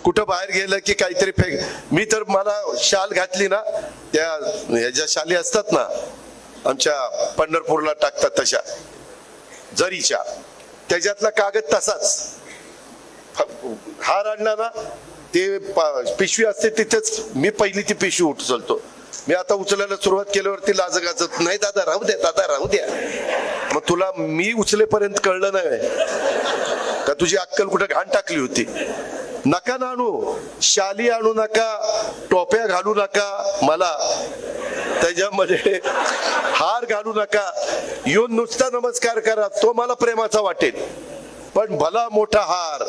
कुठं बाहेर गेलं की काहीतरी फेक. मी तर मला शाल घातली ना, त्या ह्याच्या शाली असतात ना आमच्या पंढरपूरला टाकतात तशा जरीच्या, त्याच्यातला कागद तसाच. हार आणला ना ते पिशवी असते तिथेच मी पहिली ती पिशवी उचलतो. मी आता उचलायला सुरुवात केल्यावरती लाज गाजत नाही, दादा राहू द्या, दादा राहू द्या. मग तुला मी उचलेपर्यंत कळलं नाही का तुझी अक्कल कुठे घाण टाकली होती? नका ना आणू, शाली आणू नका, टोप्या घालू नका, मला त्याच्यामध्ये हार घालू नका. येऊन नुसता नमस्कार करा, तो मला प्रेमाचा वाटेल. पण भला मोठा हार,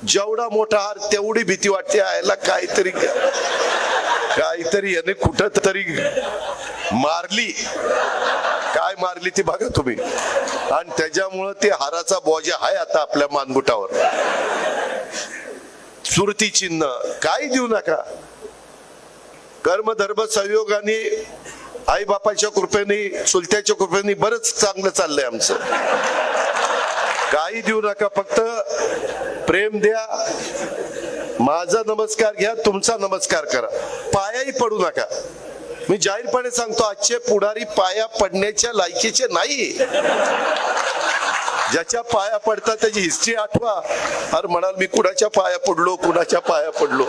जेवढा मोठा हार तेवढी भीती वाटते. याला काहीतरी याने कुठं तरी मारली, काय मारली ती बघा तुम्ही. आणि त्याच्यामुळं ते हाराचा बोजा आहे आता आपल्या मानगुटावर. सुरती चिन्ह काही देऊ नका. कर्म धर्म संयोगाने, आई बापाच्या कृपेने, चुलत्याच्या कृपेने बरंच चांगलं चाललंय आमचं. काही देऊ नका, फक्त प्रेम द्या. माझा नमस्कार घ्या, तुमचा नमस्कार करा, पायाही पडू नका. मी जाहीरपणे सांगतो, आजचे पुढारी पाया पडण्याच्या लायकीचे नाही. ज्याच्या पाया पडतात त्याची हिस्ट्री आठवा. अरे म्हणाल मी कुणाच्या पाया पडलो, कुणाच्या पाया पडलो.